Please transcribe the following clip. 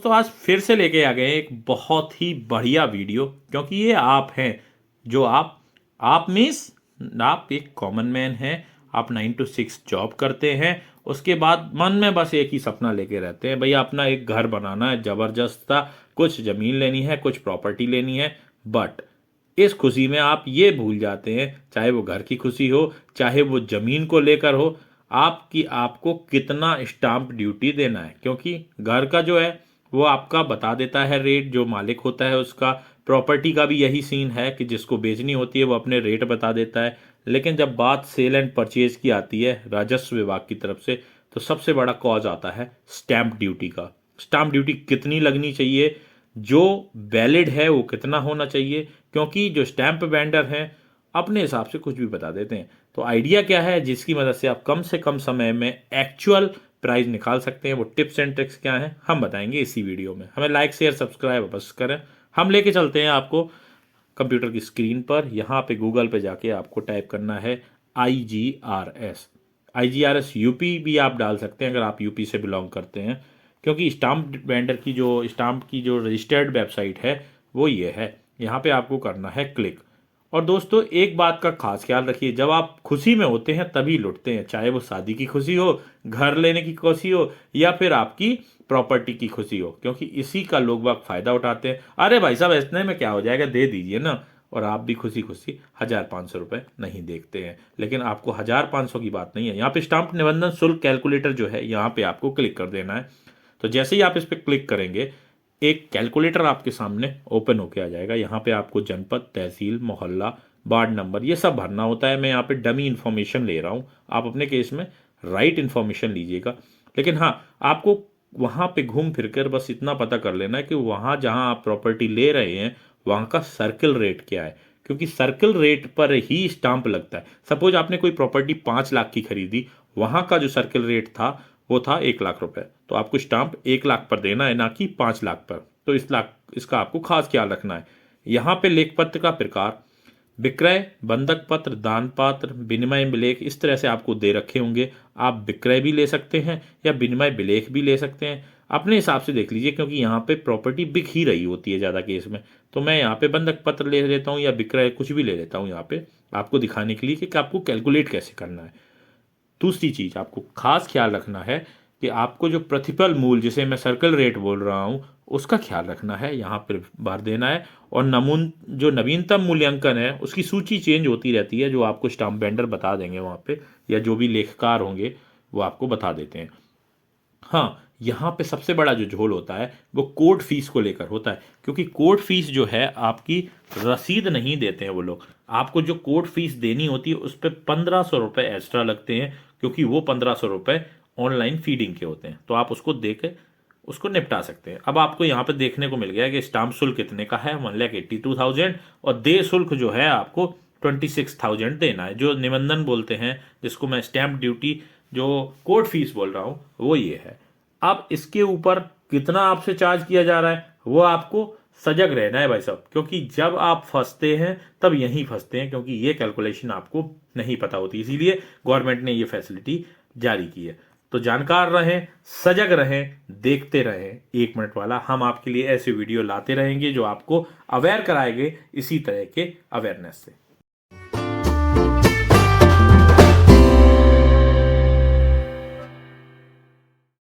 दोस्तों आज फिर से लेके आ गए एक बहुत ही बढ़िया वीडियो, क्योंकि ये आप हैं जो आप मीन्स आप एक कॉमन मैन हैं। आप 9 to 6 जॉब करते हैं, उसके बाद मन में बस एक ही सपना लेके रहते हैं, भैया अपना एक घर बनाना है जबरदस्त सा, कुछ जमीन लेनी है, कुछ प्रॉपर्टी लेनी है। बट इस खुशी में आप ये भूल जाते हैं, चाहे वो घर की खुशी हो, चाहे वो जमीन को लेकर हो, आपको कितना स्टाम्प ड्यूटी देना है। क्योंकि घर का जो है वो आपका बता देता है रेट, जो मालिक होता है उसका। प्रॉपर्टी का भी यही सीन है कि जिसको बेचनी होती है वो अपने रेट बता देता है। लेकिन जब बात सेल एंड परचेज की आती है राजस्व विभाग की तरफ से, तो सबसे बड़ा कॉज आता है स्टैंप ड्यूटी का। स्टैंप ड्यूटी कितनी लगनी चाहिए, जो वैलिड है वो कितना होना चाहिए, क्योंकि जो स्टैंप वेंडर हैं अपने हिसाब से कुछ भी बता देते हैं। तो आइडिया क्या है जिसकी मदद से आप कम से कम समय में एक्चुअल प्राइस निकाल सकते हैं, वो टिप्स एंड ट्रिक्स क्या हैं हम बताएंगे इसी वीडियो में। हमें लाइक शेयर सब्सक्राइब बस करें। हम लेके चलते हैं आपको कंप्यूटर की स्क्रीन पर। यहाँ पे गूगल पे जाके आपको टाइप करना है IGRS। IGRS यूपी भी आप डाल सकते हैं अगर आप यूपी से बिलोंग करते हैं, क्योंकि स्टाम्प वेंडर की जो रजिस्टर्ड वेबसाइट है वो ये है। यहाँ पे आपको करना है क्लिक। और दोस्तों एक बात का खास ख्याल रखिए, जब आप खुशी में होते हैं तभी लुटते हैं, चाहे वो शादी की खुशी हो, घर लेने की खुशी हो, या फिर आपकी प्रॉपर्टी की खुशी हो, क्योंकि इसी का लोग बाग फायदा उठाते हैं। अरे भाई साहब इतने में क्या हो जाएगा, दे दीजिए ना। और आप भी खुशी खुशी 1,500 रुपये नहीं देखते हैं। लेकिन आपको 1,500 की बात नहीं है, यहाँ पे स्टाम्प निबंधन शुल्क कैलकुलेटर जो है यहाँ पे आपको क्लिक कर देना है। तो जैसे ही आप इस पर क्लिक करेंगे एक कैलकुलेटर आपके सामने ओपन होके आ जाएगा। यहाँ पे आपको जनपद, तहसील, मोहल्ला, वार्ड नंबर ये सब भरना होता है। मैं यहाँ पे डमी इन्फॉर्मेशन ले रहा हूँ, आप अपने केस में राइट इन्फॉर्मेशन लीजिएगा। लेकिन हाँ, आपको वहाँ पे घूम फिर कर बस इतना पता कर लेना है कि वहाँ जहाँ आप प्रॉपर्टी ले रहे हैं वहाँ का सर्किल रेट क्या है, क्योंकि सर्किल रेट पर ही स्टाम्प लगता है। सपोज आपने कोई प्रॉपर्टी 5 लाख की खरीदी, वहाँ का जो सर्किल रेट था वो था 1 लाख रुपए, तो आपको स्टाम्प 1 लाख पर देना है, ना कि 5 लाख पर। तो इसका आपको खास ख्याल रखना है। यहाँ पे लेख पत्र का प्रकार विक्रय, बंधक पत्र, दान पात्र, विनिमय विलेख इस तरह से आपको दे रखे होंगे। आप विक्रय भी ले सकते हैं या विनिमय विलेख भी ले सकते हैं, अपने हिसाब से देख लीजिए, क्योंकि यहाँ पे प्रॉपर्टी बिक ही रही होती है ज़्यादा केस में। तो मैं यहाँ पे बंधक पत्र ले लेता हूँ या विक्रय कुछ भी ले लेता हूँ यहाँ पे, आपको दिखाने के लिए कि आपको कैलकुलेट कैसे करना है। दूसरी चीज आपको खास ख्याल रखना है कि आपको जो प्रतिफल मूल्य, जिसे मैं सर्कल रेट बोल रहा हूं, उसका ख्याल रखना है, यहाँ पर भर देना है। और जो नवीनतम मूल्यांकन है उसकी सूची चेंज होती रहती है, जो आपको स्टाम्प वेंडर बता देंगे वहाँ पे, या जो भी लेखकार होंगे वो आपको बता देते हैं। हाँ, यहाँ पे सबसे बड़ा जो झोल होता है वो कोर्ट फीस को लेकर होता है, क्योंकि कोर्ट फीस जो है आपकी रसीद नहीं देते हैं वो लोग। आपको जो कोर्ट फीस देनी होती है उस पर 1,500 रुपये एक्स्ट्रा लगते हैं, क्योंकि वो 1,500 रुपये ऑनलाइन फीडिंग के होते हैं। तो आप उसको दे के उसको निपटा सकते हैं। अब आपको यहाँ पे देखने को मिल गया कि स्टाम्प शुल्क कितने का है, 1,82,000, और देय शुल्क जो है आपको 26,000 देना है। जो निबंधन बोलते हैं, जिसको मैं स्टैंप ड्यूटी जो कोर्ट फीस बोल रहा हूँ वो ये है। अब इसके ऊपर कितना आपसे चार्ज किया जा रहा है वो आपको सजग रहना है भाई साहब, क्योंकि जब आप फंसते हैं तब यहीं फंसते हैं, क्योंकि ये कैलकुलेशन आपको नहीं पता होती। इसीलिए गवर्नमेंट ने ये फैसिलिटी जारी की है। तो जानकार रहें, सजग रहें, देखते रहें 1 मिनट वाला। हम आपके लिए ऐसे वीडियो लाते रहेंगे जो आपको अवेयर कराएंगे इसी तरह के अवेयरनेस से।